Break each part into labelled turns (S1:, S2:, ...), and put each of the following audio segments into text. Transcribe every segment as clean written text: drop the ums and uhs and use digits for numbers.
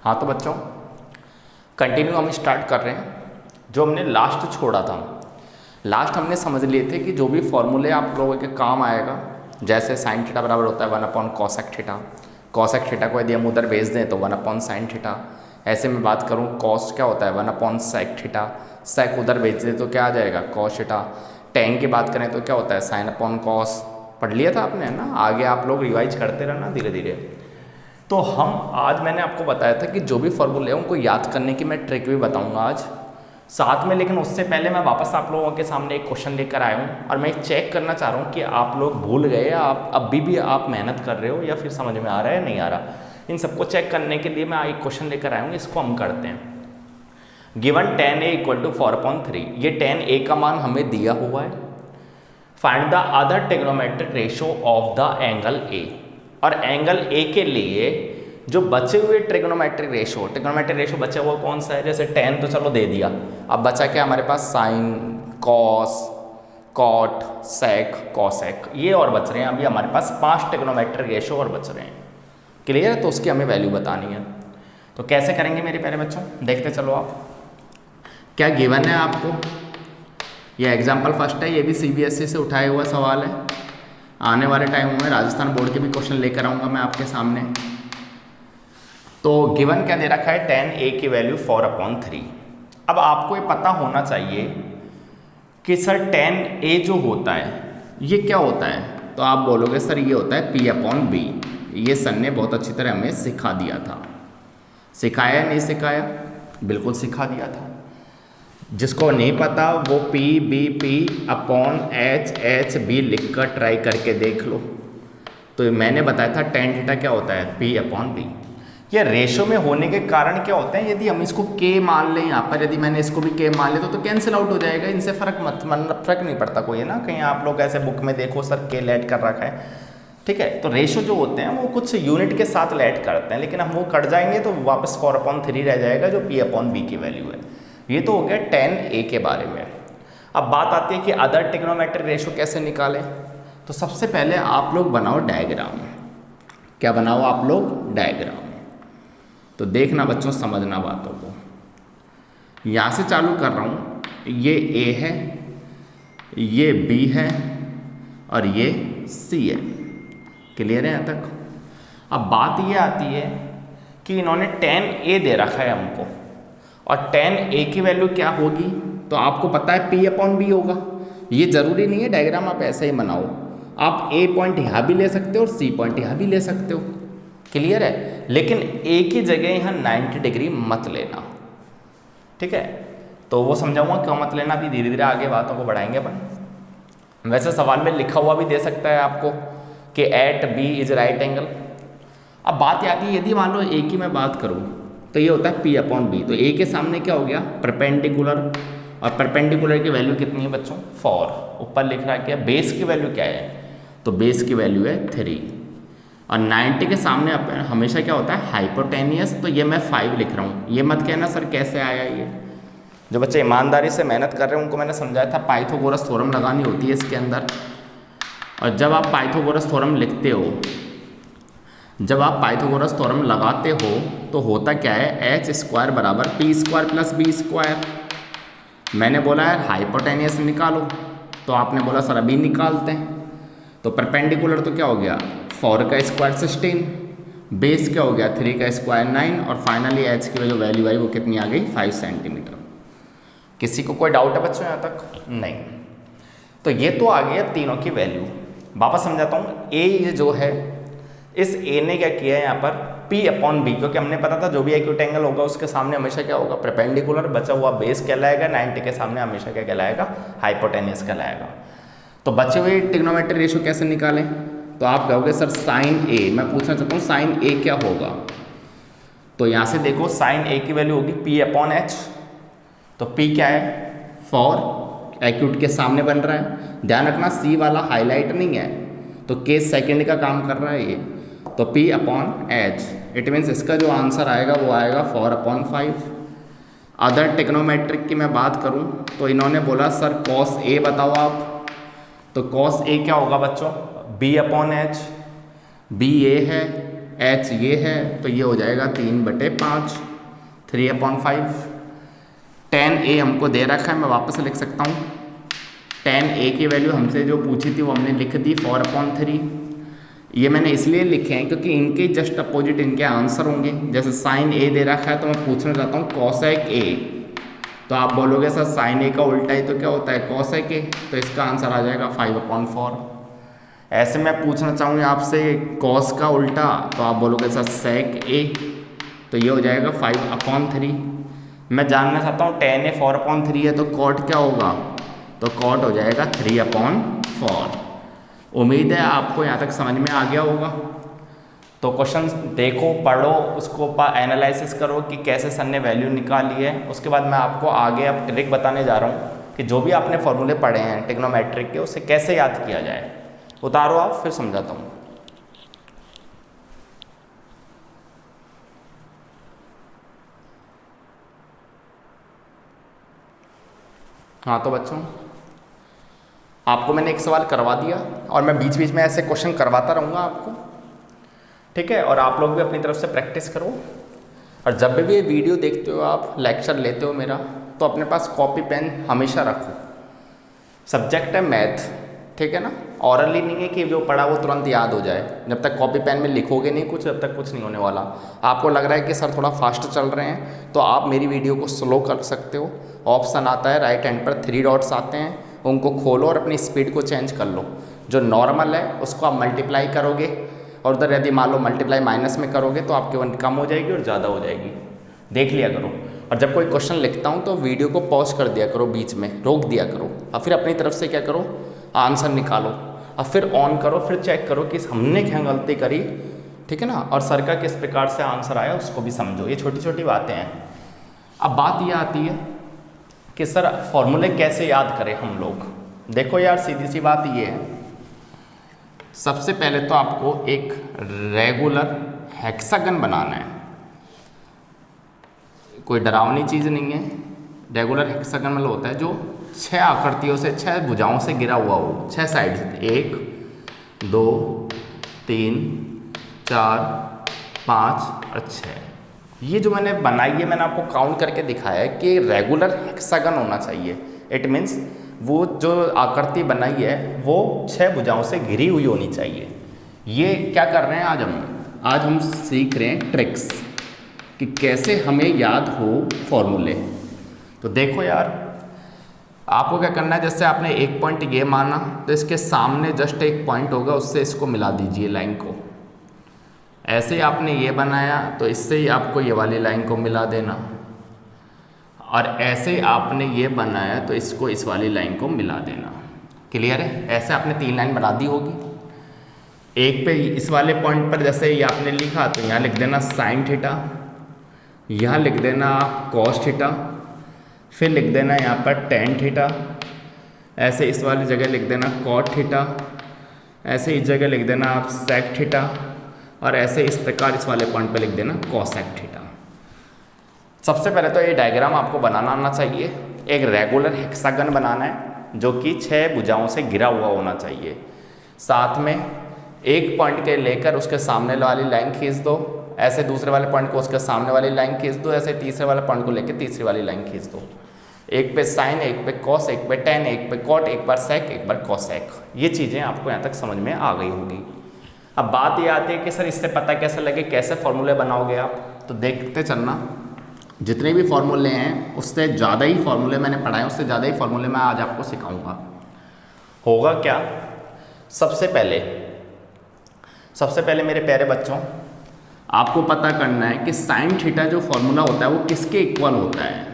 S1: हाँ तो बच्चों कंटिन्यू हम स्टार्ट कर रहे हैं जो हमने लास्ट छोड़ा था। लास्ट हमने समझ लिए थे कि जो भी फॉर्मूले आप लोगों के काम आएगा, जैसे साइन थीटा बराबर होता है 1 कॉसेक थीटा। कॉसेक थीटा को यदि हम उधर भेज दें तो 1 साइन थीटा। ऐसे में बात करूँ कॉस क्या होता है 1 सेक थीटा। सेक उधर भेज दें तो क्या आ जाएगा कॉस थीटा। टेन की बात करें तो क्या होता है साइन अपॉन कॉस। पढ़ लिया था आपने है ना, आगे आप लोग रिवाइज करते रहना धीरे धीरे। तो हम आज मैंने आपको बताया था कि जो भी फॉर्मूले हैं उनको याद करने की मैं ट्रिक भी बताऊंगा आज साथ में। लेकिन उससे पहले मैं वापस आप लोगों के सामने एक क्वेश्चन लेकर आया हूँ और मैं चेक करना चाह रहा हूँ कि आप लोग भूल गए या आप अभी भी आप मेहनत कर रहे हो या फिर समझ में आ रहा है नहीं आ रहा। इन सबको चेक करने के लिए मैं एक क्वेश्चन लेकर आया हूँ, इसको हम करते हैं। गिवन tan a = 4/3, ये tan a का मान हमें दिया हुआ है। Find the other trigonometric ratio of the angle a, और एंगल a के लिए जो बचे हुए ट्रिग्नोमेट्रिक रेशियो बचा हुआ कौन सा है। जैसे tan तो चलो दे दिया, अब बचा क्या हमारे पास साइन, कॉस, कॉट, सेक, कॉसेक, ये और बच रहे हैं। अभी हमारे पास 5 ट्रिग्नोमेट्रिक रेशियो और बच रहे हैं। क्लियर है, तो उसकी हमें वैल्यू बतानी है। तो कैसे करेंगे मेरे प्यारे बच्चों, देखते चलो आप। क्या गिवन है आपको, ये एग्जाम्पल फर्स्ट है, ये भी CBSE से उठाया हुआ सवाल है। आने वाले टाइम में राजस्थान बोर्ड के भी क्वेश्चन लेकर आऊँगा मैं आपके सामने। तो गिवन क्या दे रखा है, tan a की वैल्यू 4/3। अब आपको ये पता होना चाहिए कि सर tan a जो होता है ये क्या होता है। तो आप बोलोगे सर ये होता है P/B। ये सर ने बहुत अच्छी तरह हमें सिखा दिया था। सिखाया नहीं सिखाया, बिल्कुल सिखा दिया था। जिसको नहीं पता वो P/B लिख कर ट्राई करके देख लो। तो मैंने बताया था tan थीटा क्या होता है P/B। ये रेशो में होने के कारण क्या होते हैं, यदि हम इसको k मान लें यहाँ पर, यदि मैंने इसको भी k मान लिया तो कैंसिल आउट हो जाएगा। इनसे फर्क नहीं पड़ता कोई है ना। कहीं आप लोग ऐसे बुक में देखो सर k लेट कर रखा है, ठीक है। तो रेशो जो होते हैं वो कुछ यूनिट के साथ लेट करते हैं, लेकिन हम वो कट जाएंगे तो वापस 4/3 रह जाएगा जो P/B की वैल्यू है। ये तो हो गया tan a के बारे में। अब बात आती है कि अदर ट्रिग्नोमेट्रिक रेशो कैसे निकालें। तो सबसे पहले आप लोग बनाओ डायग्राम। क्या बनाओ आप लोग, डायग्राम। तो देखना बच्चों, समझना बातों को। यहाँ से चालू कर रहा हूँ, ये A है, ये B है और ये C है। क्लियर है यहाँ तक। अब बात ये आती है कि इन्होंने tan a दे रखा है हमको, और tan a की वैल्यू क्या होगी। तो आपको पता है P/B होगा। ये जरूरी नहीं है डायग्राम आप ऐसे ही बनाओ, आप A पॉइंट यहाँ भी ले सकते हो और C पॉइंट यहाँ भी ले सकते हो। क्लियर है, लेकिन A की जगह यहाँ 90 डिग्री मत लेना, ठीक है। तो वो समझाऊंगा क्यों मत लेना, अभी धीरे धीरे आगे बातों को बढ़ाएंगे अपन। वैसे सवाल में लिखा हुआ भी दे सकता है आपको कि at B is right angle. अब बात आती है, यदि मान लो A की मैं बात करूँ तो ये होता है P/B। तो A के सामने क्या हो गया, परपेंडिकुलर, और परपेंडिकुलर की वैल्यू कितनी है बच्चों 4। ऊपर लिख रहा है क्या, बेस की वैल्यू क्या है, तो बेस की वैल्यू है 3। और 90 के सामने हमेशा क्या होता है हाइपोटेनियस, तो ये मैं 5 लिख रहा हूँ। ये मत कहना सर कैसे आया ये। जो बच्चे ईमानदारी से मेहनत कर रहे हैं उनको मैंने समझाया था पाइथागोरस थ्योरम लगानी होती है इसके अंदर। और जब आप पाइथागोरस थ्योरम लिखते हो, जब आप पाइथागोरस थ्योरम लगाते हो तो होता क्या है, h² = p² + b²। मैंने बोला यार हाइपोटेनियस निकालो, तो आपने बोला सर अभी निकालते हैं। तो परपेंडिकुलर तो क्या हो गया 4 का स्क्वायर 16, बेस क्या हो गया 3 का स्क्वायर 9, और फाइनली h की जो वैल्यू आई वो कितनी आ गई 5 सेंटीमीटर। किसी को कोई डाउट है बच्चों यहाँ तक, नहीं। तो ये तो आ गया तीनों की वैल्यू। वापस समझाता हूँ। A ये जो है, इस A ने क्या किया है यहाँ पर P/B, क्योंकि हमने पता था जो भी एक्यूट एंगल होगा उसके सामने हमेशा क्या होगा परपेंडिकुलर। बचा हुआ बेस कहलाएगा, 90 के सामने हमेशा क्या कहलाएगा हाइपोटेनियस कहलाएगा। तो बचे हुए ट्रिग्नोमेट्रिक रेशियो कैसे निकालें। तो आप कहोगे सर साइन A, मैं पूछना चाहता हूँ साइन A क्या होगा। तो यहाँ से देखो साइन A की वैल्यू होगी P/H। तो P क्या है 4, एक्यूट के सामने बन रहा है। ध्यान रखना C वाला हाईलाइट नहीं है, तो केस सेकंड का काम कर रहा है ये। तो P/H, इट मीन्स इसका जो आंसर आएगा वो आएगा 4/5। अदर ट्रिग्नोमेट्रिक की मैं बात करूं तो इन्होंने बोला सर cos A बताओ आप। तो cos A क्या होगा बच्चों B/H। B A है एच ये है तो ये हो जाएगा 3/5, 3/5। tan a हमको दे रखा है, मैं वापस लिख सकता हूँ। tan a की वैल्यू हमसे जो पूछी थी वो हमने लिख दी 4/3। ये मैंने इसलिए लिखे हैं क्योंकि इनके जस्ट अपोजिट इनके आंसर होंगे। जैसे साइन a दे रखा है तो मैं पूछना चाहता हूँ cosec a, तो आप बोलोगे सर साइन a का उल्टा ही तो क्या होता है cosec a, तो इसका आंसर आ जाएगा 5/4। ऐसे मैं पूछना चाहूँगी आपसे cos का उल्टा, तो आप बोलोगे सर sec a, तो ये हो जाएगा 5/3। मैं जानना चाहता हूँ tan a 4/3 है तो cot क्या होगा, तो cot हो जाएगा 3/4। उम्मीद है आपको यहाँ तक समझ में आ गया होगा। तो क्वेश्चन देखो, पढ़ो, उसको एनालिसिस करो कि कैसे सर ने वैल्यू निकाली है। उसके बाद मैं आपको आगे अब ट्रिक बताने जा रहा हूँ कि जो भी आपने फॉर्मूले पढ़े हैं ट्रिग्नोमेट्रिक के, उसे कैसे याद किया जाए। उतारो आप, फिर समझाता हूँ। हाँ तो बच्चों, आपको मैंने एक सवाल करवा दिया और मैं बीच बीच में ऐसे क्वेश्चन करवाता रहूँगा आपको, ठीक है। और आप लोग भी अपनी तरफ से प्रैक्टिस करो। और जब भी ये वीडियो देखते हो, आप लेक्चर लेते हो मेरा, तो अपने पास कॉपी पेन हमेशा रखो। सब्जेक्ट है मैथ, ठीक है ना। ऑरली नहीं है कि जो पढ़ा वो तुरंत याद हो जाए। जब तक कॉपी पेन में लिखोगे नहीं कुछ, जब तक कुछ नहीं होने वाला। आपको लग रहा है कि सर थोड़ा फास्ट चल रहे हैं, तो आप मेरी वीडियो को स्लो कर सकते हो। ऑप्शन आता है राइट हैंड पर, 3 डॉट्स आते हैं, उनको खोलो और अपनी स्पीड को चेंज कर लो। जो नॉर्मल है उसको आप मल्टीप्लाई करोगे, और उधर यदि मान लो मल्टीप्लाई माइनस में करोगे तो आपकी वन कम हो जाएगी और ज़्यादा हो जाएगी। देख लिया करो। और जब कोई क्वेश्चन लिखता हूँ तो वीडियो को पॉज कर दिया करो, बीच में रोक दिया करो, और फिर अपनी तरफ से क्या करो, आंसर निकालो, और फिर ऑन करो, फिर चेक करो कि हमने क्या गलती करी, ठीक है ना। और सर का किस प्रकार से आंसर आया उसको भी समझो। ये छोटी छोटी बातें हैं। अब बात यह आती है कि सर फॉर्मूले कैसे याद करें हम लोग। देखो यार, सीधी सी बात ये है, सबसे पहले तो आपको एक रेगुलर हेक्सागन बनाना है। कोई डरावनी चीज़ नहीं है। रेगुलर हेक्सागन मतलब होता है जो 6 आकृतियों से, 6 भुजाओं से घिरा हुआ हो, 6 साइड से, 1 2 3 4 5 और 6। ये जो मैंने बनाई है, मैंने आपको काउंट करके दिखाया है कि रेगुलर हेक्सागन होना चाहिए। इट मीन्स वो जो आकृति बनाई है वो 6 भुजाओं से घिरी हुई होनी चाहिए। ये क्या कर रहे हैं आज हम सीख रहे हैं ट्रिक्स कि कैसे हमें याद हो फॉर्मूले। तो देखो यार, आपको क्या करना है, जैसे आपने एक पॉइंट ये माना तो इसके सामने जस्ट एक पॉइंट होगा, उससे इसको मिला दीजिए लाइन को। ऐसे ही आपने ये बनाया तो इससे ही आपको ये वाली लाइन को मिला देना, और ऐसे ही आपने ये बनाया तो इसको इस वाली लाइन को मिला देना। क्लियर है। ऐसे आपने 3 लाइन बना दी होगी। एक पे इस वाले पॉइंट पर जैसे ये आपने लिखा तो यहाँ लिख देना साइन थीटा, यहाँ लिख देना कॉस थीटा, फिर लिख देना यहाँ पर टेन थीटा, ऐसे इस वाली जगह लिख देना कॉट थीटा, ऐसे इस जगह लिख देना आप सेक थीटा, और ऐसे इस प्रकार इस वाले पॉइंट पर लिख देना कॉसेक थीटा। सबसे पहले तो ये डायग्राम आपको बनाना आना चाहिए। एक रेगुलर हेक्सागन बनाना है जो कि 6 भुजाओं से घिरा हुआ होना चाहिए। साथ में एक पॉइंट के लेकर उसके सामने वाली लाइन खींच दो, ऐसे दूसरे वाले पॉइंट को उसके सामने वाली लाइन खींच दो, ऐसे तीसरे वाले पॉइंट को लेकर तीसरी वाली लाइन खींच दो। एक पे साइन, एक पे कॉस, एक पे टेन, एक पे कॉट, एक बार सेक, एक बार कॉसेक। ये चीज़ें आपको यहाँ तक समझ में आ गई होगी। अब बात ये आती है कि सर इससे पता कैसे लगे, कैसे फॉर्मूले बनाओगे आप। तो देखते चलना, जितने भी फॉर्मूले हैं उससे ज़्यादा ही फॉर्मूले मैंने पढ़ाए, उससे ज़्यादा ही फॉर्मूले मैं आज आपको सिखाऊंगा। होगा क्या, सबसे पहले मेरे प्यारे बच्चों, आपको पता करना है कि साइन थीटा जो फॉर्मूला होता है वो किसके इक्वल होता है।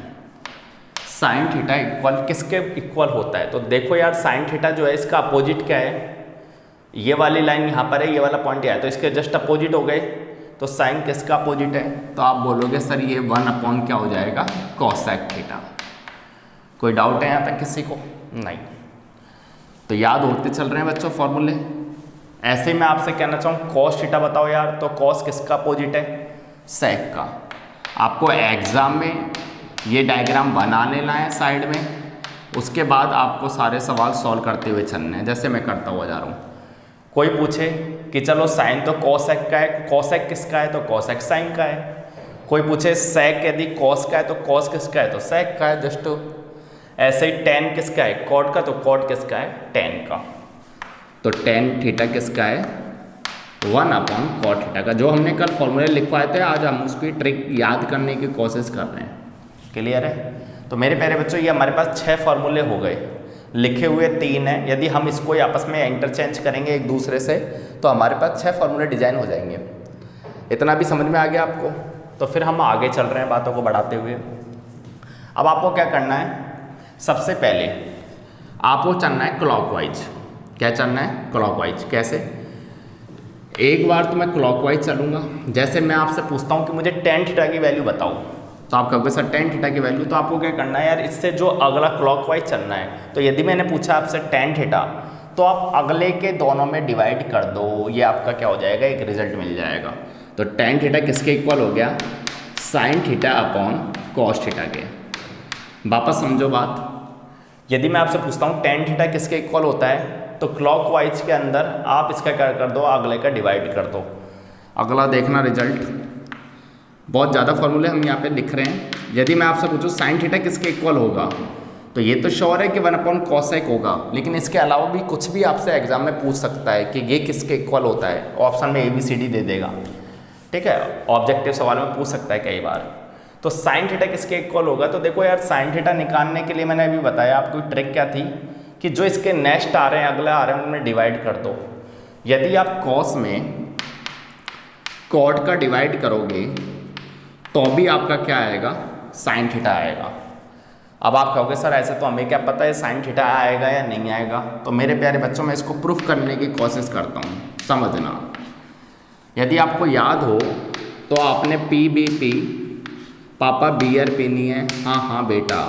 S1: साइन थीटा इक्वल किसके इक्वल होता है। तो देखो यार, साइन थीटा जो है इसका अपोजिट क्या है, ये वाली लाइन यहाँ पर है, ये वाला पॉइंट यहाँ है, तो इसके जस्ट अपोजिट हो गए। तो साइन किसका अपोजिट है, तो आप बोलोगे सर ये 1 क्या हो जाएगा, कॉसेक थीटा। कोई डाउट है यहाँ तक किसी को? नहीं। तो याद होते चल रहे हैं बच्चों फॉर्मूले। ऐसे मैं आपसे कहना चाहूँ कॉस थीटा बताओ यार, तो कॉस किसका अपोजिट है, सेक का। आपको एग्जाम में ये डायग्राम बना लेना है साइड में, उसके बाद आपको सारे सवाल सॉल्व करते हुए चलने हैं, जैसे मैं करता हुआ जा रहा हूँ। कोई पूछे कि चलो साइन तो कोसेक का है, कोसेक किसका है तो कोसेक साइन का है। कोई पूछे सेक यदि कॉस का है तो कॉस किसका है तो सेक का है। जस्ट ऐसे ही टेन किसका है कॉट का, तो कॉट किसका है टेन का। तो टेन थीटा किसका है 1 कॉट थीटा का। जो हमने कल फॉर्मूले लिखवाए थे आज हम उसकी ट्रिक याद करने की कोशिश कर रहे हैं। क्लियर है। तो मेरे प्यारे बच्चों ये हमारे पास 6 फॉर्मूले हो गए, लिखे हुए 3 हैं। यदि हम इसको आपस में इंटरचेंज करेंगे एक दूसरे से तो हमारे पास 6 फॉर्मूले डिजाइन हो जाएंगे। इतना भी समझ में आ गया आपको। तो फिर हम आगे चल रहे हैं बातों को बढ़ाते हुए। अब आपको क्या करना है, सबसे पहले आपको चलना है क्लॉकवाइज। क्या चलना है क्लॉकवाइज। कैसे, एक बार तो मैं क्लॉकवाइज चलूँगा। जैसे मैं आपसे पूछता हूँ कि मुझे टेन थीटा की वैल्यू बताओ, तो आप कहोगे सर टेन थीटा की वैल्यू, तो आपको क्या करना है यार, इससे जो अगला क्लॉकवाइज चलना है। तो यदि मैंने पूछा आपसे टेन थीटा तो आप अगले के दोनों में डिवाइड कर दो, ये आपका क्या हो जाएगा एक रिजल्ट मिल जाएगा। तो टेन थीटा किसके इक्वल हो गया sign theta upon cos theta के। वापस समझो बात, यदि मैं आपसे पूछता हूँ टेन थीटा किसके इक्वल होता है तो क्लॉकवाइज के अंदर आप इसका क्या कर दो अगले का डिवाइड कर दो। अगला देखना रिजल्ट, बहुत ज़्यादा फॉर्मूले हम यहाँ पे लिख रहे हैं। यदि मैं आपसे पूछूँ साइन थीटा किसके इक्वल होगा तो ये तो श्योर है कि 1 कॉसेक होगा, लेकिन इसके अलावा भी कुछ भी आपसे एग्जाम में पूछ सकता है कि ये किसके इक्वल होता है। ऑप्शन में ABCD दे देगा, ठीक है, ऑब्जेक्टिव सवाल में पूछ सकता है कई बार। तो साइन थीटा किसके इक्वल होगा, तो देखो यार साइन थीटा निकालने के लिए मैंने अभी बताया आपको ट्रिक क्या थी कि जो इसके नेक्स्ट आ रहे हैं अगले आ रहे हैं उनमें डिवाइड कर दो। यदि आप कॉस में कॉट का डिवाइड करोगे तो भी आपका क्या आएगा साइन थीटा आएगा। अब आप कहोगे सर ऐसे तो हमें क्या पता है साइन थीटा आएगा या नहीं आएगा। तो मेरे प्यारे बच्चों मैं इसको प्रूफ करने की कोशिश करता हूँ, समझना। यदि आपको याद हो तो आपने PBP पापा बियर पीनी है, हाँ हाँ बेटा,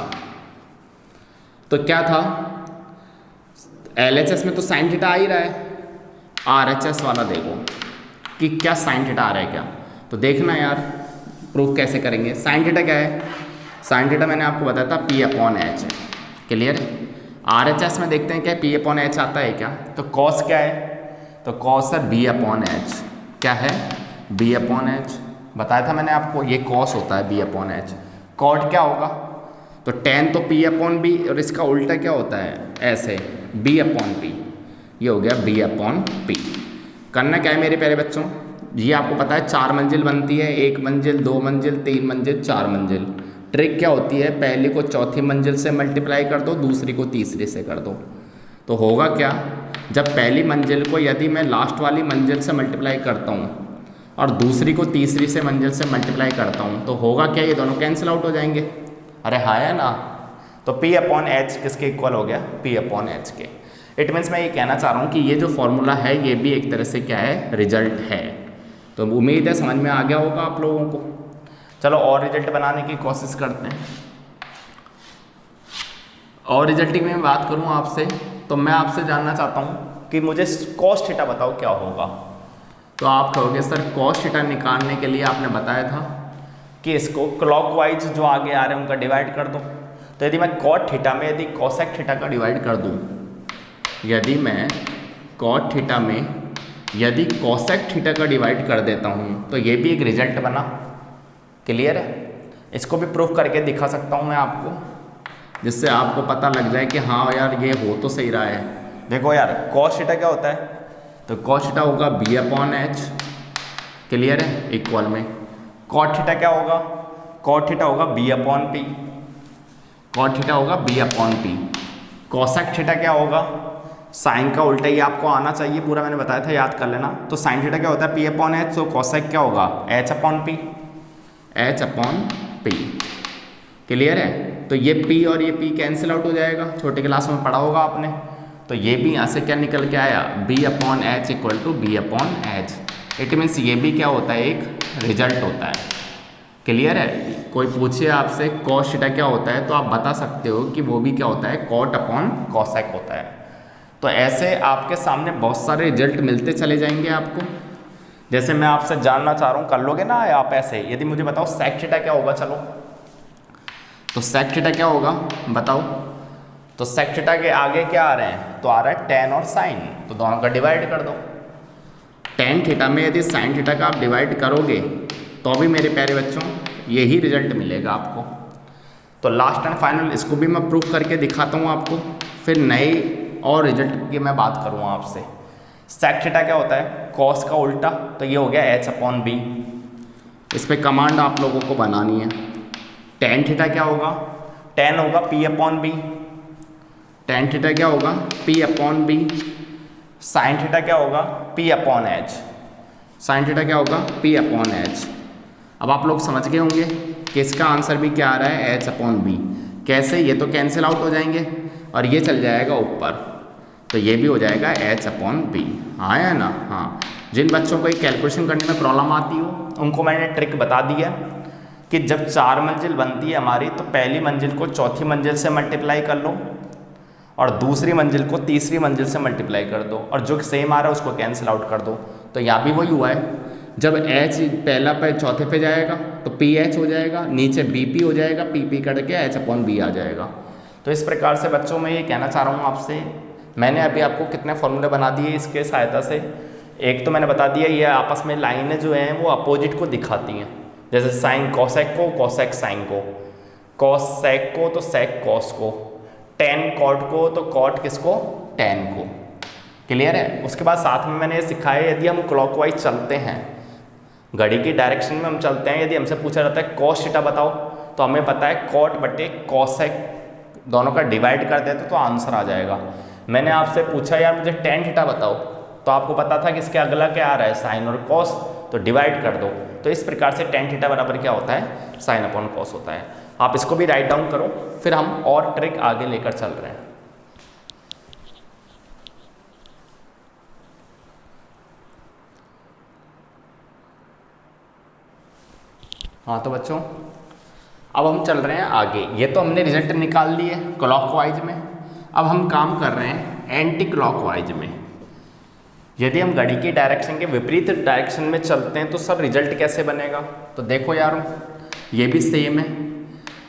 S1: तो क्या था LHS में तो साइन थीटा आ ही रहा है। RHS वाला देखो कि क्या साइन थीटा आ रहा है क्या, तो देखना यार प्रूफ कैसे करेंगे। साइन थीटा क्या है, साइन थीटा मैंने आपको बताया था P/H। क्लियर है। RHS में देखते हैं क्या P/H आता है क्या, तो कॉस क्या है, तो कॉस है B/H। क्या है B/H, बताया था मैंने आपको, ये कॉस होता है B/H। कॉट क्या होगा, तो टेन तो P/B और इसका उल्टा क्या होता है ऐसे B/P। ये हो गया B/P। करना क्या है मेरे प्यारे बच्चों, ये आपको पता है 4 मंजिल बनती है, 1 मंजिल 2 मंजिल 3 मंजिल 4 मंजिल। ट्रिक क्या होती है, पहली को चौथी मंजिल से मल्टीप्लाई कर दो, दूसरी को तीसरी से कर दो। तो होगा क्या, जब पहली मंजिल को यदि मैं लास्ट वाली मंजिल से मल्टीप्लाई करता हूँ और दूसरी को तीसरी से मंजिल से मल्टीप्लाई करता हूँ तो होगा क्या, ये दोनों कैंसिल आउट हो जाएंगे। अरे हाँ है ना। तो P/H किसके इक्वल हो गया P/H के। इट मीन्स मैं ये कहना चाह रहा हूँ कि ये जो फॉर्मूला है ये भी एक तरह से क्या है रिजल्ट है। तो उम्मीद है समझ में आ गया होगा आप लोगों को। चलो और रिजल्ट बनाने की कोशिश करते हैं। और रिजल्ट की मैं बात करूँ आपसे तो मैं आपसे जानना चाहता हूँ कि मुझे कॉस थीटा बताओ क्या होगा। तो आप कहोगे सर कॉस थीटा निकालने के लिए आपने बताया था कि इसको क्लॉकवाइज जो आगे आ रहे हैं उनका डिवाइड कर दो। तो यदि मैं कॉट थीटा में यदि कोसेक थीटा का डिवाइड कर दूँ, यदि मैं कॉट थीटा में यदि कोसेक थीटा का डिवाइड कर देता हूँ तो ये भी एक रिजल्ट बना। क्लियर है। इसको भी प्रूफ करके दिखा सकता हूँ मैं आपको, जिससे आपको पता लग जाए कि हाँ यार ये हो तो सही रहा है। देखो यार कॉस थीटा क्या होता है, तो कॉस थीटा होगा B/H। क्लियर है। इक्वल में कॉट थीटा क्या होगा, कॉट थीटा होगा B/P। कॉट थीटा होगा B/P। कोसेक थीटा क्या होगा, साइन का उल्टा ही आपको आना चाहिए, पूरा मैंने बताया था, याद कर लेना। तो साइन थीटा क्या होता है P/H, तो कोसेक क्या होगा H/P। H/P। क्लियर है। तो ये P और ये P कैंसिल आउट हो जाएगा, छोटे क्लास में पढ़ा होगा आपने। तो ये भी यहाँ से क्या निकल के आया B/H equal to B/H। It means ये भी क्या होता है एक रिजल्ट होता है। क्लियर है। कोई पूछे आपसे कॉस थीटा क्या होता है तो आप बता सकते हो कि वो भी क्या होता है कॉट अपॉन कॉसेक होता है। तो ऐसे आपके सामने बहुत सारे रिजल्ट मिलते चले जाएंगे आपको। जैसे मैं आपसे जानना चाह रहा हूँ, कर लोगे ना आप ऐसे। यदि मुझे बताओ सेक थीटा क्या होगा, चलो तो सेक थीटा क्या होगा बताओ। तो सेक थीटा के आगे क्या आ रहे हैं, तो आ रहा है टेन और साइन, तो दोनों का डिवाइड कर दो। टेन थीटा में यदि साइन थीटा का आप डिवाइड करोगे तो भी मेरे प्यारे बच्चों यही रिजल्ट मिलेगा आपको। तो लास्ट एंड फाइनल इसको भी मैं प्रूफ करके दिखाता हूँ आपको, फिर नए और रिजल्ट की मैं बात करूँगा आपसे। सेक थीटा क्या होता है? कॉस का उल्टा, तो ये हो गया एच अपॉन बी। इस पर कमांड आप लोगों को बनानी है। टेन थीटा क्या होगा? टेन होगा P upon B. Tan theta क्या होगा? P upon B. Sine theta क्या होगा? P upon H. Sine theta क्या होगा? P upon H. अब आप लोग समझ गए होंगे कि इसका आंसर भी क्या आ रहा है? H upon B. कैसे? ये तो कैंसिल आउट हो जाएंगे और ये चल जाएगा ऊपर, तो ये भी हो जाएगा एच अपॉन बी। हाँ या ना? हाँ। जिन बच्चों को ये कैलकुलेशन करने में प्रॉब्लम आती हो उनको मैंने ट्रिक बता दी है कि जब 4 मंजिल बनती है हमारी, तो पहली मंजिल को चौथी मंजिल से मल्टीप्लाई कर लो और दूसरी मंजिल को तीसरी मंजिल से मल्टीप्लाई कर दो, और जो सेम आ रहा है उसको कैंसिल आउट कर दो। तो यहाँ भी वही हुआ है, जब एच पहला पे चौथे पे जाएगा तो पी एच हो जाएगा, नीचे बी पी हो जाएगा, पी पी कट के एच अपॉन बी आ जाएगा। तो इस प्रकार से बच्चों मैं ये कहना चाह रहा हूँ आपसे, मैंने अभी आपको कितने फॉर्मूले बना दिए इसके सहायता से। एक तो मैंने बता दिया ये आपस में लाइनें जो हैं वो अपोजिट को दिखाती हैं, जैसे साइन कॉसेक को, कॉसेक साइन को, कॉस सेक को तो सेक कॉस को, टेन कॉट को तो कॉट किसको? टेन को। क्लियर है? उसके बाद साथ में मैंने ये सिखाया यदि हम क्लॉकवाइज चलते हैं, घड़ी की डायरेक्शन में हम चलते हैं, यदि हमसे पूछा जाता है कॉस थीटा बताओ, तो हमें पता है कॉट बटे कॉसेक दोनों का डिवाइड कर देते तो आंसर आ जाएगा। मैंने आपसे पूछा यार मुझे टेन थीटा बताओ, तो आपको पता था कि इसके अगला क्या आ रहा है? साइन और कॉस, तो डिवाइड कर दो। तो इस प्रकार से टेन थीटा बराबर क्या होता है? साइन अपॉन कॉस होता है। आप इसको भी राइट डाउन करो, फिर हम और ट्रिक आगे लेकर चल रहे हैं। हाँ तो बच्चों अब हम चल रहे हैं आगे। ये तो हमने रिजल्ट निकाल लिए क्लॉकवाइज में, अब हम काम कर रहे हैं एंटी क्लॉकवाइज में। यदि हम घड़ी की डायरेक्शन के विपरीत डायरेक्शन में चलते हैं तो सर रिजल्ट कैसे बनेगा? तो देखो यारों, ये भी सेम है।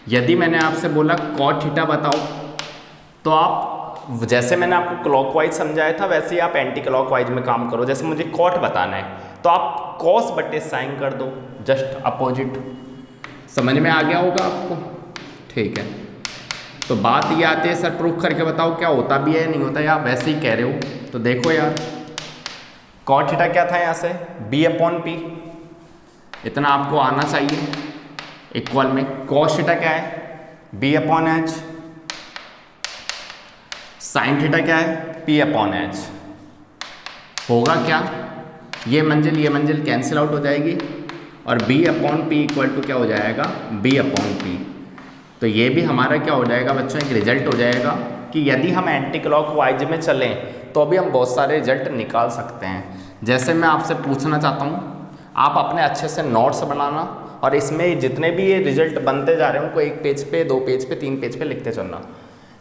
S1: यदि मैंने आपसे बोला कॉट थीटा बताओ, तो आप जैसे मैंने आपको क्लॉकवाइज समझाया था वैसे ही आप एंटी क्लॉकवाइज में काम करो। जैसे मुझे कॉट बताना है तो आप कॉस बटे साइन कर दो, जस्ट अपोजिट। समझ में आ गया होगा आपको? ठीक है। तो बात ये आती है सर प्रूफ करके बताओ क्या होता भी है नहीं होता, या आप वैसे ही कह रहे हो? तो देखो यार, कॉट थीटा क्या था यहाँ से? बी अपॉन पी, इतना आपको आना चाहिए। इक्वल में कॉस थीटा क्या है? B upon H. Sine theta क्या है? P upon H. होगा क्या? ये मंजिल कैंसिल आउट हो जाएगी और b upon P equal to क्या हो जाएगा? b upon P. तो ये भी हमारा क्या हो जाएगा बच्चों? एक रिजल्ट हो जाएगा कि यदि हम एंटी क्लॉकवाइज में चलें तो भी हम बहुत सारे रिजल्ट निकाल सकते हैं। जैसे मैं आपसे पूछना चाहता हूँ, आप अपने अच्छे से नोट्स बनाना और इसमें जितने भी ये रिजल्ट बनते जा रहे हैं उनको 1 पेज पे, 2 पेज पे, 3 पेज पे लिखते चलना।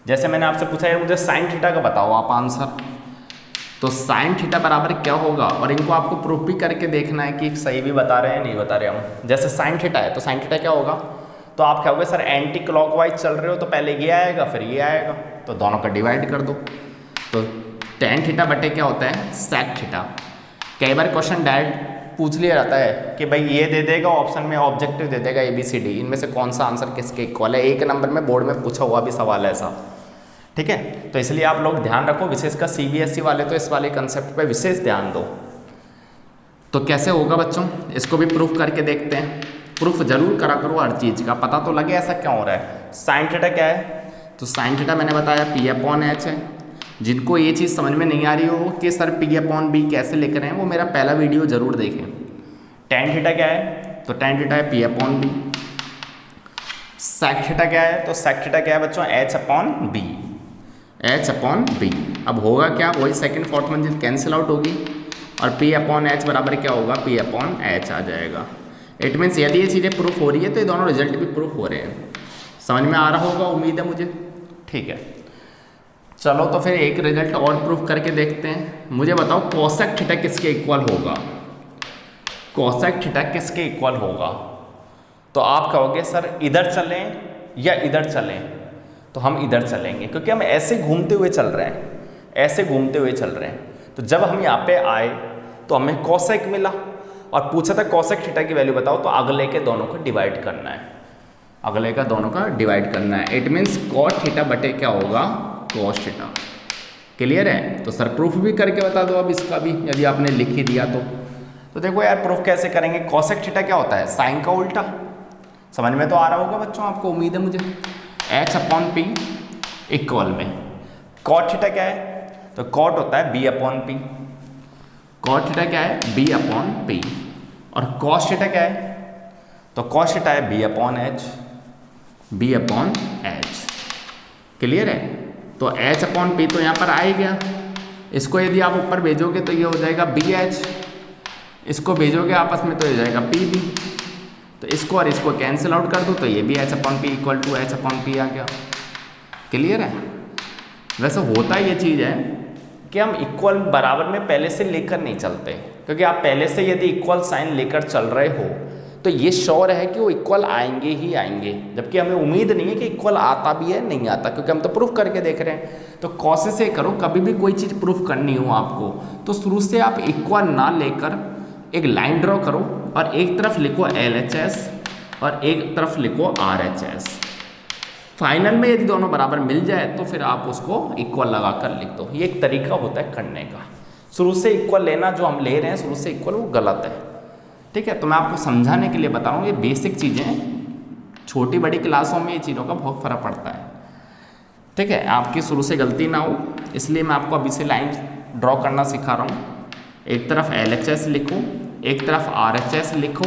S1: जैसे मैंने आपसे पूछा है मुझे साइन थीटा का बताओ आप आंसर, तो साइन थीटा बराबर क्या होगा? और इनको आपको प्रूफ भी करके देखना है कि सही भी बता रहे हैं नहीं बता रहे हम। जैसे साइन थीटा है तो साइन थीटा क्या होगा? तो आप क्या होगा सर एंटी क्लॉकवाइज चल रहे हो तो पहले ये आएगा फिर ये आएगा, तो दोनों का डिवाइड कर दो। तो टेन थीटा बटे क्या होता है? Sec theta. कई बार क्वेश्चन डायरेक्ट पूछ लिया जाता है कि भाई ये दे देगा ऑप्शन में, ऑब्जेक्टिव दे देगा ABCD, इनमें से कौन सा आंसर किसके इक्वल है। 1 नंबर में बोर्ड में पूछा हुआ भी सवाल है ऐसा, ठीक है। तो इसलिए आप लोग ध्यान रखो, विशेषकर CBSE वाले तो इस वाले कंसेप्ट पे विशेष ध्यान दो। तो कैसे होगा बच्चों, इसको भी प्रूफ करके देखते हैं। प्रूफ जरूर करा करो हर चीज़ का, पता तो लगे ऐसा क्यों हो रहा है। साइन थीटा क्या है? तो साइन थीटा मैंने बताया P अपॉन एच है। जिनको ये चीज़ समझ में नहीं आ रही हो कि सर P अपॉन B कैसे लिख रहे हैं, वो मेरा पहला वीडियो जरूर देखें। टेन थीटा क्या है? तो टेन थीटा है P upon B। Sec theta क्या है? तो सेक थीटा क्या है बच्चों? H upon B। H upon B। अब होगा क्या? वही सेकंड फोर्थ मंजिल कैंसिल आउट होगी और P अपॉन H बराबर क्या होगा? P अपॉन H आ जाएगा। इट मीन्स यदि ये चीज़ें प्रूफ हो रही है तो ये दोनों रिजल्ट भी प्रूफ हो रहे हैं। समझ में आ रहा होगा उम्मीद है मुझे, ठीक है। चलो तो फिर एक रिजल्ट और प्रूफ करके देखते हैं। मुझे बताओ कोसेक थीटा किसके इक्वल होगा? कोसेक थीटा किसके इक्वल होगा? तो आप कहोगे सर इधर चलें या इधर चलें, तो हम इधर चलेंगे क्योंकि हम ऐसे घूमते हुए चल रहे हैं, ऐसे घूमते हुए चल रहे हैं। तो जब हम यहाँ पे आए तो हमें कॉसेक मिला, और पूछा था कॉसेक थीटा की वैल्यू बताओ, तो अगले के दोनों को डिवाइड करना है, अगले का दोनों का डिवाइड करना है। इट मीन्स कॉट थीटा बटे क्या होगा, कॉस थीटा। क्लियर है? तो सर प्रूफ भी करके बता दो अब इसका भी, यदि आपने लिख ही दिया तो देखो यार प्रूफ कैसे करेंगे। कॉसेक थीटा क्या होता है, साइन का उल्टा। समझ में तो आ रहा होगा बच्चों आपको, उम्मीद है मुझे। एच अपॉन पी इक्वल में कॉट थीटा क्या है, तो कॉट होता है B upon P. Cot theta क्या है, बी अपॉन पी। और कॉस थीटा क्या है, तो कॉस थीटा है B upon H, B upon H. Clear है? तो एच अपॉन पी तो यहाँ पर आ ही गया, इसको यदि आप ऊपर भेजोगे तो ये हो जाएगा बी एच, इसको भेजोगे आपस में तो हो जाएगा पी बी, तो इसको और इसको कैंसिल आउट कर दो तो ये भी H upon P equal to H upon P आ गया। क्लियर है? वैसे होता ये चीज़ है कि हम इक्वल बराबर में पहले से लेकर नहीं चलते, क्योंकि आप पहले से यदि इक्वल साइन लेकर चल रहे हो तो ये श्योर है कि वो इक्वल आएंगे ही आएंगे, जबकि हमें उम्मीद नहीं है कि इक्वल आता भी है नहीं आता, क्योंकि हम तो प्रूफ करके देख रहे हैं। तो कॉसे से करो, कभी भी कोई चीज़ प्रूफ करनी हो आपको तो शुरू से आप इक्वल ना लेकर एक लाइन ड्रॉ करो और एक तरफ लिखो LHS और एक तरफ लिखो RHS। फाइनल में यदि दोनों बराबर मिल जाए तो फिर आप उसको इक्वल लगा कर लिख दो। ये एक तरीका होता है करने का। शुरू से इक्वल लेना, जो हम ले रहे हैं शुरू से इक्वल, वो गलत है। ठीक है? तो मैं आपको समझाने के लिए बता रहा हूँ, ये बेसिक चीज़ें, छोटी बड़ी क्लासों में ये चीज़ों का बहुत फ़र्क पड़ता है। ठीक है? आपकी शुरू से गलती ना हो, इसलिए मैं आपको अभी से लाइन ड्रॉ करना सिखा रहा हूँ। एक तरफ LHS लिखो, एक तरफ RHS लिखो,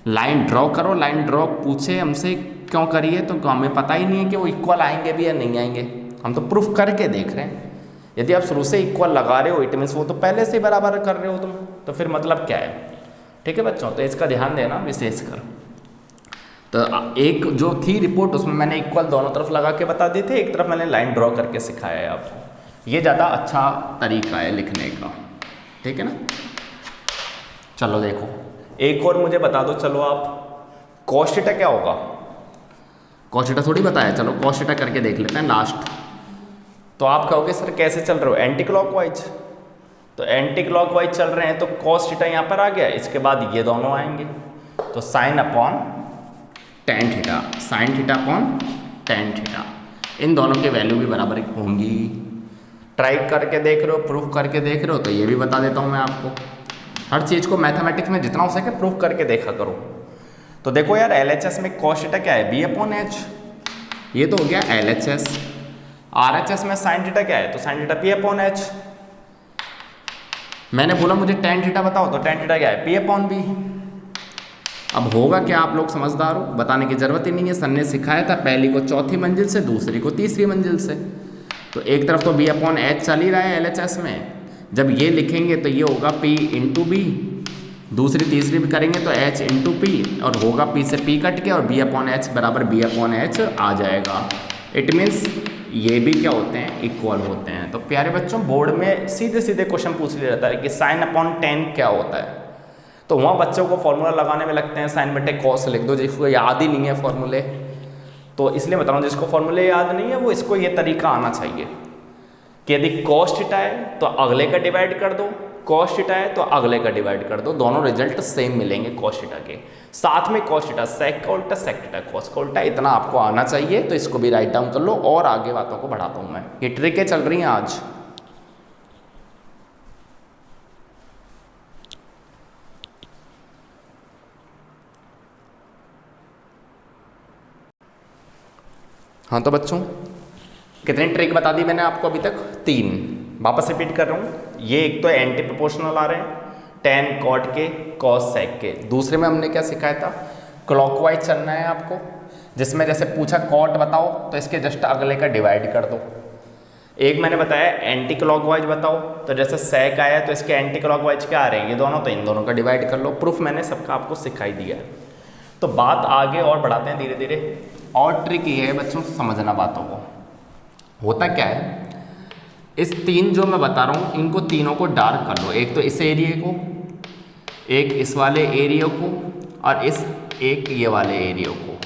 S1: लाइन ड्रॉ करो। लाइन ड्रॉ पूछे हमसे क्यों करिए, तो हमें पता ही नहीं है कि वो इक्वल आएंगे भी या नहीं आएंगे, हम तो प्रूफ करके देख रहे हैं। यदि आप शुरू से इक्वल लगा रहे हो इट मीन्स वो तो पहले से बराबर कर रहे हो तुम, तो फिर मतलब क्या है। ठीक है बच्चों? तो इसका ध्यान देना विशेष कर। तो एक जो थी रिपोर्ट उसमें मैंने इक्वल दोनों तरफ लगा के बता दिए थे, एक तरफ मैंने लाइन ड्रॉ करके सिखाया है आपको। ये ज़्यादा अच्छा तरीका है लिखने का। ठीक है ना? चलो देखो, एक और मुझे बता दो, चलो आप कॉस थीटा क्या होगा। कॉस थीटा थोड़ी बताया, चलो कॉस थीटा करके देख लेते हैं लास्ट। तो आप कहोगे सर कैसे चल रहे हो, एंटी क्लॉकवाइज। तो एंटी क्लॉकवाइज चल रहे हैं तो कॉस थीटा यहाँ पर आ गया, इसके बाद ये दोनों आएंगे तो sine upon tan theta, sine theta upon tan theta, इन दोनों की वैल्यू भी बराबर होंगी। ट्राई करके देख रहे हो, प्रूफ करके देख रहे हो, तो ये भी बता देता हूँ मैं आपको। हर चीज़ को मैथमेटिक्स में जितना हो सके प्रूफ करके देखा करो। तो देखो यार LHS में कॉस थीटा क्या है, बी अपॉन एच, ये तो हो गया LHS। RHS में साइन थीटा क्या है, तो sine theta P upon H. मैंने बोला मुझे टेन थीटा बताओ, तो टेन थीटा क्या है, पी अपॉन बी। अब होगा क्या, आप लोग समझदार हो, बताने की जरूरत ही नहीं है, सर ने सिखाया था, पहली को चौथी मंजिल से, दूसरी को तीसरी मंजिल से। तो एक तरफ तो बी अपॉन एच चल ही रहा है LHS में, जब ये लिखेंगे तो ये होगा P इंटू बी, दूसरी तीसरी भी करेंगे तो H इंटू पी, और होगा P से P कट के और B अपॉन एच बराबर B अपॉन एच आ जाएगा। इट मीन्स ये भी क्या होते हैं, इक्वल होते हैं। तो प्यारे बच्चों, बोर्ड में सीधे सीधे क्वेश्चन पूछ लिया जाता है कि साइन अपॉन टेन क्या होता है, तो वहाँ बच्चों को फॉर्मूला लगाने में लगते हैं, साइन बटे कॉस लिख दो, जिसको याद ही नहीं है फॉर्मूले। तो इसलिए बता रहा हूँ, जिसको फॉर्मूले याद नहीं है वो इसको ये तरीका आना चाहिए कि यदि कॉस थीटा है तो अगले का डिवाइड कर दो, कॉस थीटा है तो अगले का डिवाइड कर दो, दोनों रिजल्ट सेम मिलेंगे कॉस थीटा के। साथ में कॉस थीटा सेक का उल्टा, सेक थीटा कॉस का उल्टा, इतना आपको आना चाहिए। तो इसको भी राइट डाउन कर लो और आगे बातों को बढ़ाता हूँ मैं। ये ट्रिकें चल रही हैं आज। हाँ तो बच्चों, कितनी ट्रिक बता दी मैंने आपको अभी तक, 3। वापस रिपीट कर रहा हूँ। ये एक तो एंटी प्रोपोर्शनल आ रहे हैं, टेन कॉट के, कॉस सेक के। दूसरे में हमने क्या सिखाया था, क्लॉकवाइज चलना है आपको, जिसमें जैसे पूछा कॉट बताओ तो इसके जस्ट अगले का डिवाइड कर दो। एक मैंने बताया एंटी क्लॉकवाइज बताओ, तो जैसे सेक आया तो इसके एंटी क्लॉकवाइज क्या आ रहे हैं, ये दोनों, तो इन दोनों का डिवाइड कर लो। प्रूफ मैंने सबका आपको सिखाई दिया है। तो बात आगे और बढ़ाते हैं धीरे धीरे। और ट्रिक ये है बच्चों, समझना बातों को। होता क्या है, इस 3 जो मैं बता रहा हूँ इनको तीनों को डार्क कर लो। एक तो इस एरिया को, एक इस वाले एरिया को, और एक ये वाले एरिया को।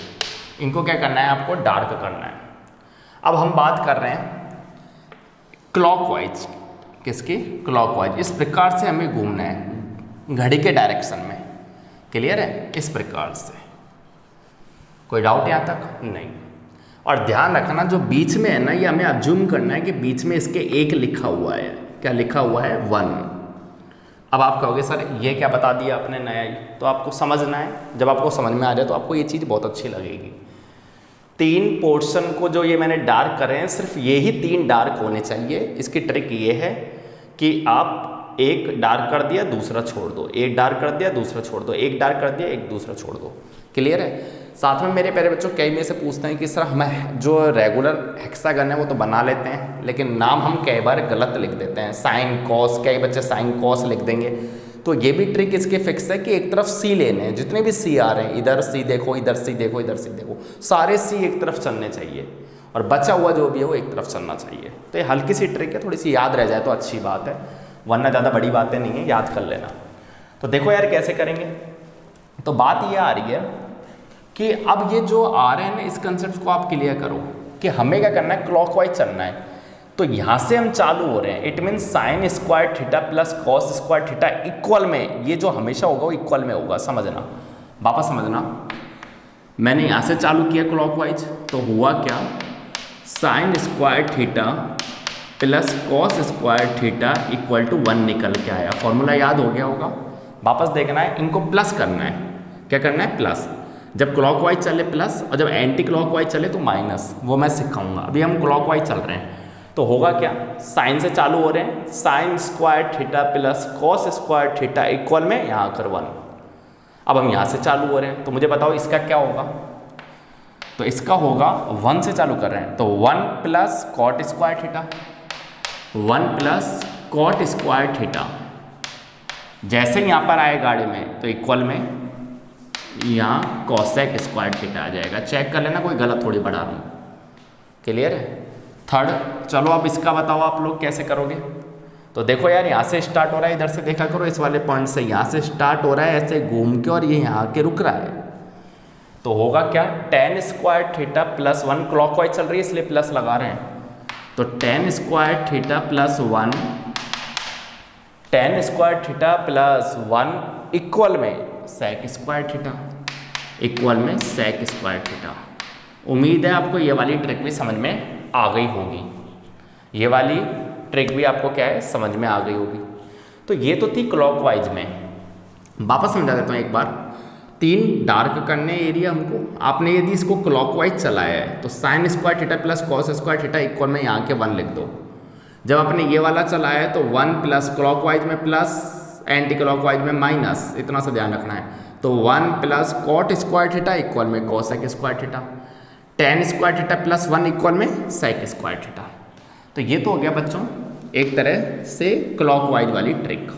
S1: इनको क्या करना है, आपको डार्क करना है। अब हम बात कर रहे हैं क्लॉकवाइज। किसकी? क्लॉकवाइज। इस प्रकार से हमें घूमना है घड़ी के डायरेक्शन में। क्लियर है? इस प्रकार से। कोई डाउट यहाँ तक? नहीं। और ध्यान रखना जो बीच में है ना, ये हमें अज्यूम करना है कि बीच में इसके एक लिखा हुआ है। क्या लिखा हुआ है? 1। अब आप कहोगे सर ये क्या बता दिया आपने नया ही, तो आपको समझना है। जब आपको समझ में आ जाए तो आपको ये चीज़ बहुत अच्छी लगेगी। 3 पोर्शन को जो ये मैंने डार्क करे हैं, सिर्फ ये ही 3 डार्क होने चाहिए। इसकी ट्रिक ये है कि आप एक डार्क कर दिया दूसरा छोड़ दो, एक डार्क कर दिया दूसरा छोड़ दो, एक डार्क कर दिया एक दूसरा छोड़ दो। क्लियर है? साथ में मेरे प्यारे बच्चों कई में से पूछते हैं कि सर हमें जो रेगुलर हेक्सागन है वो तो बना लेते हैं, लेकिन नाम हम कई बार गलत लिख देते हैं। साइन कॉस, कई बच्चे साइन कॉस लिख देंगे। तो ये भी ट्रिक इसके फिक्स है कि एक तरफ सी लेने हैं। जितने भी सी आ रहे हैं, इधर सी देखो, इधर सी देखो, इधर सी देखो, सारे सी एक तरफ चलने चाहिए और बचा हुआ जो भी है वो एक तरफ चलना चाहिए। तो ये हल्की सी ट्रिक है, थोड़ी सी याद रह जाए तो अच्छी बात है, वरना ज़्यादा बड़ी बातें नहीं है, याद कर लेना। तो देखो यार कैसे करेंगे। तो बात ये आ रही है कि अब ये जो आ रहे हैं ना, इस कंसेप्ट को आप क्लियर करो कि हमें क्या करना है, क्लॉकवाइज चलना है। तो यहाँ से हम चालू हो रहे हैं, it mean sine square theta plus cos square theta equal में, ये जो हमेशा होगा वो इक्वल में होगा। समझना, वापस समझना। मैंने यहाँ से चालू किया क्लॉकवाइज, तो हुआ क्या, sine square theta plus cos square theta equal to 1 निकल के आया। फॉर्मूला याद हो गया होगा। वापस देखना है, इनको प्लस करना है। क्या करना है? प्लस। जब क्लॉकवाइज चले प्लस, और जब एंटी क्लॉकवाइज चले तो माइनस। वो मैं सिखाऊंगा। अभी हम क्लॉकवाइज चल रहे हैं तो होगा क्या, साइन से चालू हो रहे हैं, sign square theta plus cos square theta equal में यहाँ कर 1। अब हम यहाँ से चालू हो रहे हैं, तो मुझे बताओ इसका क्या होगा। तो इसका होगा 1 से चालू कर रहे हैं, तो 1 plus cot square theta, 1 plus cot square theta. जैसे ही यहाँ पर आए गाड़ी में तो इक्वल में यहाँ कॉसेक स्क्वायर थीटा आ जाएगा। चेक कर लेना, कोई गलत थोड़ी बढ़ा रहा हूँ। क्लियर है? थर्ड, चलो अब इसका बताओ आप लोग कैसे करोगे। तो देखो यार, यहाँ से स्टार्ट हो रहा है, इधर से देखा करो, इस वाले पॉइंट से यहाँ से स्टार्ट हो रहा है ऐसे घूम के, और ये यहाँ के रुक रहा है। तो होगा क्या, tan square theta plus 1, clockwise चल रही है इसलिए प्लस लगा रहे हैं। तो tan square theta plus 1, tan square theta plus 1 equal में सेक स्क्वायर थीटा, इक्वल में सेक स्क्वायर थीटा। उम्मीद है आपको ये वाली ट्रिक भी समझ में आ गई होगी। ये वाली ट्रिक भी आपको क्या है, समझ में आ गई होगी। तो ये तो थी क्लॉकवाइज में। वापस समझा देता हूँ एक बार। 3 डार्क करने एरिया हमको, आपने यदि इसको क्लॉकवाइज चलाया है तो sign square theta plus cos square theta equal में यहाँ के 1 लिख दो। जब आपने ये वाला चलाया है तो 1 प्लस क्लॉकवाइज में प्लस, एंटी क्लॉकवाइज में माइनस, इतना सा ध्यान रखना है। तो 1 plus cot square theta equal में cosec square theta, tan square theta plus 1 equal में सेक स्क्वायर थीटा। तो ये तो हो गया बच्चों एक तरह से क्लॉकवाइज वाली ट्रिक।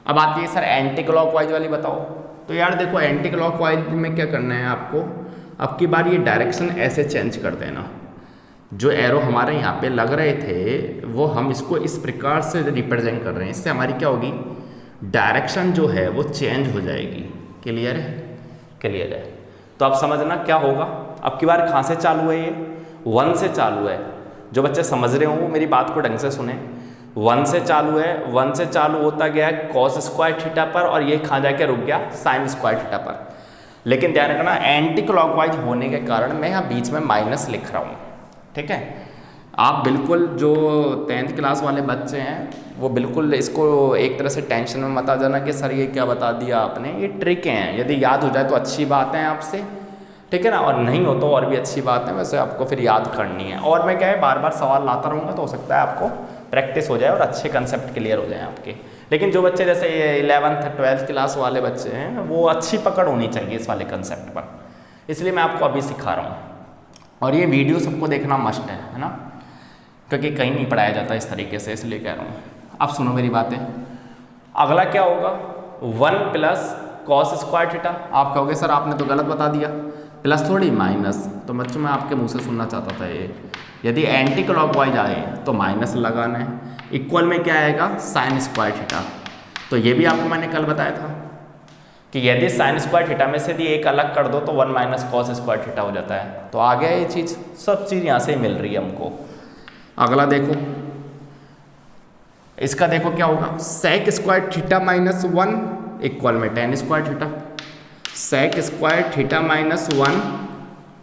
S1: अब आती है सर एंटी क्लॉकवाइज वाली बताओ। तो यार देखो, एंटी क्लॉकवाइज में क्या करना है आपको, अब की बार ये डायरेक्शन ऐसे चेंज कर देना। जो एरो हमारे यहाँ पे लग रहे थे वो हम इसको इस प्रकार से रिप्रेजेंट कर रहे हैं। इससे हमारी क्या होगी, डायरेक्शन जो है वो चेंज हो जाएगी। क्लियर है? क्लियर है। तो अब समझना क्या होगा। अब की बार कहाँ से चालू है, ये 1 से चालू है। जो बच्चे समझ रहे हो वो मेरी बात को ढंग से सुने। 1 से चालू है, 1 से चालू होता गया कॉस स्क्वायर थीटा पर, और ये कहाँ जाके रुक गया, साइन स्क्वायर थीटा पर। लेकिन ध्यान रखना, एंटी क्लॉकवाइज होने के कारण मैं यहाँ बीच में माइनस लिख रहा हूँ। ठीक है? आप बिल्कुल जो 10th क्लास वाले बच्चे हैं वो बिल्कुल इसको एक तरह से टेंशन में मत आ जाना कि सर ये क्या बता दिया आपने। ये ट्रिकें हैं, यदि याद हो जाए तो अच्छी बात है आपसे, ठीक है ना, और नहीं हो तो और भी अच्छी बात है। वैसे आपको फिर याद करनी है, और मैं क्या है बार बार सवाल लाता रहूँगा तो हो सकता है आपको प्रैक्टिस हो जाए और अच्छे कंसेप्ट क्लियर हो जाए आपके। लेकिन जो बच्चे जैसे 11th 12th क्लास वाले बच्चे हैं वो अच्छी पकड़ होनी चाहिए इस वाले कंसेप्ट पर, इसलिए मैं आपको अभी सिखा रहा हूँ। और ये वीडियो सबको देखना मस्ट है ना, क्योंकि कहीं नहीं पढ़ाया जाता इस तरीके से, इसलिए कह रहा हूँ। अब सुनो मेरी बातें। अगला क्या होगा, 1 प्लस कॉस स्क्वायर थीटा। आप कहोगे सर आपने तो गलत बता दिया, प्लस थोड़ी माइनस। तो बच्चों मैं आपके मुंह से सुनना चाहता था ये, यदि एंटी क्लॉकवाइज आए तो माइनस लगाना है। इक्वल में क्या आएगा, साइन स्क्वायर थीटा। तो ये भी आपको मैंने कल बताया था कि यदि साइन स्क्वायर थीटा में से यदि एक अलग कर दो तो 1 माइनस कॉस स्क्वायर थीटा हो जाता है। तो आ गया ये चीज़, सब चीज़ यहाँ से मिल रही है हमको। अगला देखो, इसका देखो क्या होगा, sec square theta minus 1 equal में tan square theta, sec square theta minus 1,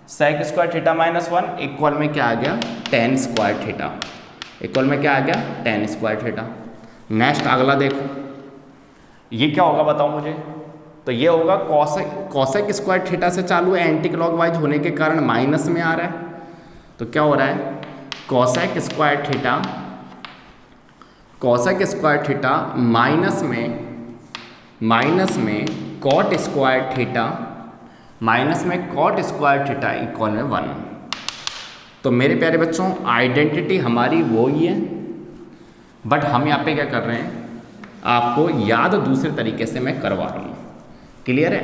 S1: sec square theta minus 1 equal में क्या आ गया, टेन स्क्वायर थीटा, इक्वल में क्या आ गया, टेन स्क्वायर थीटा। नेक्स्ट अगला देखो, ये क्या होगा बताओ मुझे, तो ये होगा कॉसेक स्क्वायर थीटा से चालू है, एंटी क्लॉकवाइज होने के कारण माइनस में आ रहा है, तो क्या हो रहा है, कॉसेक स्क्वायर थीटा माइनस में कॉट स्क्वायर थीटा, माइनस में कॉट स्क्वायर थीटा इक्वल में 1। तो मेरे प्यारे बच्चों आइडेंटिटी हमारी वो ही है, बट हम यहाँ पे क्या कर रहे हैं, आपको याद दूसरे तरीके से मैं करवा रहा हूँ। क्लियर है?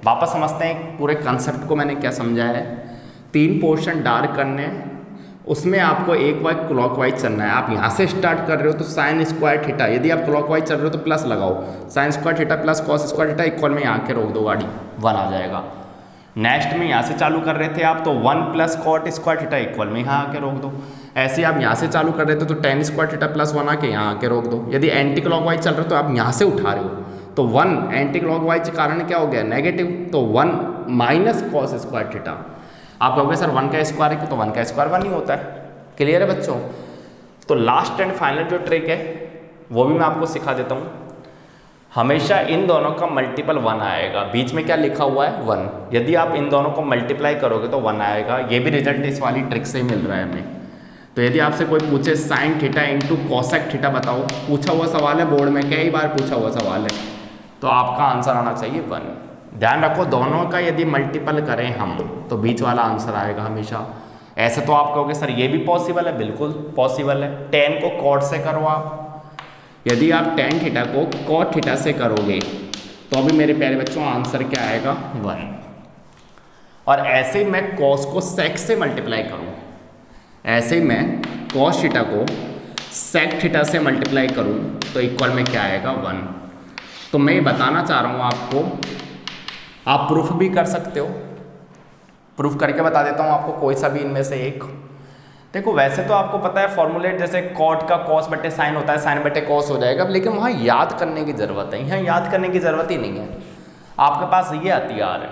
S1: वापस समझते हैं पूरे कंसेप्ट को मैंने क्या समझाया है। 3 पोर्शन डार्क करने हैं, उसमें आपको एक बार क्लॉकवाइज चलना है। आप यहाँ से स्टार्ट कर रहे हो तो साइन स्क्वायर थीटा, यदि आप क्लॉकवाइज चल रहे हो तो प्लस लगाओ, sign square theta plus cos square theta equal में यहाँ के रोक दो गाड़ी, 1 आ जाएगा। नेक्स्ट में यहाँ से चालू कर रहे थे आप तो 1 plus cot square theta equal में यहाँ आके रोक दो। ऐसे आप यहाँ से चालू कर रहे थे तो टेन स्क्वायर थीटा प्लस 1 आके यहाँ आके रोक दो। यदि एंटी क्लॉकवाइज चल रहे हो तो आप यहाँ से उठा रहे हो तो 1 एंटी क्लॉकवाइज के कारण क्या हो गया, नेगेटिव, तो 1 माइनस कॉस स्क्वायर थीटा। आप कहोगे सर 1 का स्क्वायर है, तो 1 का स्क्वायर 1 ही होता है। क्लियर है बच्चों? तो लास्ट एंड फाइनल जो ट्रिक है वो भी मैं आपको सिखा देता हूँ। हमेशा इन दोनों का मल्टीपल 1 आएगा, बीच में क्या लिखा हुआ है 1। यदि आप इन दोनों को मल्टीप्लाई करोगे तो 1 आएगा। ये भी रिजल्ट इस वाली ट्रिक से ही मिल रहा है हमें। तो यदि आपसे कोई पूछे sine theta into cosec theta बताओ, पूछा हुआ सवाल है बोर्ड में, कई बार पूछा हुआ सवाल है, तो आपका आंसर आना चाहिए 1। ध्यान रखो दोनों का यदि मल्टीपल करें हम तो बीच वाला आंसर आएगा हमेशा। ऐसे तो आप कहोगे सर ये भी पॉसिबल है, बिल्कुल पॉसिबल है। टेन को कॉट से करो आप, यदि आप टेन थीटा को कॉट थीटा से करोगे तो अभी मेरे प्यारे बच्चों आंसर क्या आएगा 1। और ऐसे ही मैं कॉस को सेक से मल्टीप्लाई करूँ, ऐसे ही मैं कॉस थीटा को सेक थीटा से मल्टीप्लाई करूँ तो इक्वल में क्या आएगा 1। तो मैं ये बताना चाह रहा हूँ आपको, आप प्रूफ भी कर सकते हो, प्रूफ करके बता देता हूँ आपको कोई सा भी इनमें से एक। देखो वैसे तो आपको पता है फॉर्मूलेट जैसे कॉट का कॉस बटे साइन होता है, साइन बटे कॉस हो जाएगा, लेकिन वहाँ याद करने की ज़रूरत है। यहाँ याद करने की ज़रूरत ही नहीं है, आपके पास ये हथियार है,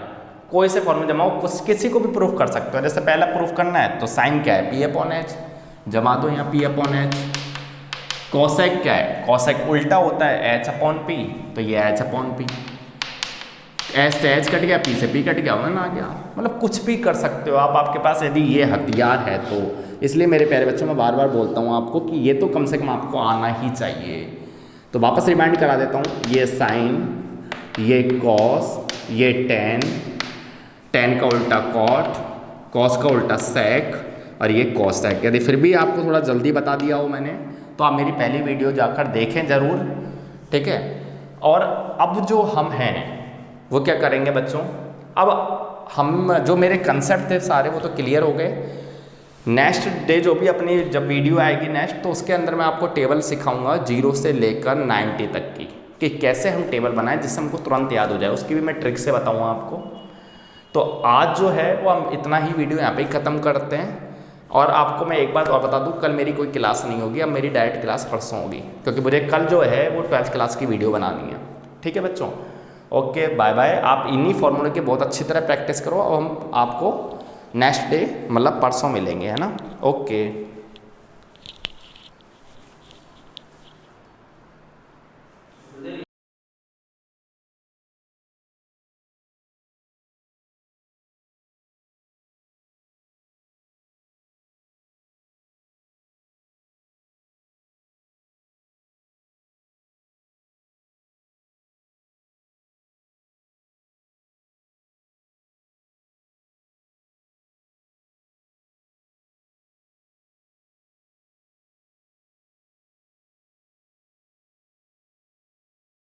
S1: कोई से फॉर्मूले जमाओ, किसी को भी प्रूफ कर सकते हो। जैसे पहला प्रूफ करना है तो साइन क्या है P/H, जमा दो यहाँ P/H। कॉसेक क्या है, कॉसेक उल्टा होता है H/P, तो ये H/P। एच से एच कट गया, पी से पी कट गया, वन आ गया। मतलब कुछ भी कर सकते हो आप, आपके पास यदि ये हथियार है तो। इसलिए मेरे प्यारे बच्चों मैं बार बार बोलता हूँ आपको कि ये तो कम से कम आपको आना ही चाहिए। तो वापस रिमाइंड करा देता हूँ, ये साइन, ये कॉस, ये टेन, टेन का उल्टा कॉट, कॉस का उल्टा सेक, और ये कॉसेक। यदि फिर भी आपको थोड़ा जल्दी बता दिया हो मैंने तो आप मेरी पहली वीडियो जाकर देखें ज़रूर, ठीक है। और अब जो हम हैं वो क्या करेंगे बच्चों, अब हम जो मेरे कंसेप्ट थे सारे वो तो क्लियर हो गए। नेक्स्ट डे जो भी अपनी जब वीडियो आएगी नेक्स्ट, तो उसके अंदर मैं आपको टेबल सिखाऊंगा 0 से लेकर 90 तक की, कि कैसे हम टेबल बनाएं जिससे हमको तुरंत याद हो जाए। उसकी भी मैं ट्रिक से बताऊंगा आपको। तो आज जो है वो हम इतना ही वीडियो यहाँ पे ही ख़त्म करते हैं। और आपको मैं एक बात और बता दूँ, कल मेरी कोई क्लास नहीं होगी, अब मेरी डायरेक्ट क्लास परसों होगी, क्योंकि मुझे कल जो है वो 12th क्लास की वीडियो बनानी है। ठीक है बच्चों, ओके बाय बाय। आप इन्हीं फॉर्मूले की बहुत अच्छी तरह प्रैक्टिस करो और हम आपको नेक्स्ट डे मतलब परसों मिलेंगे, है ना। ओके।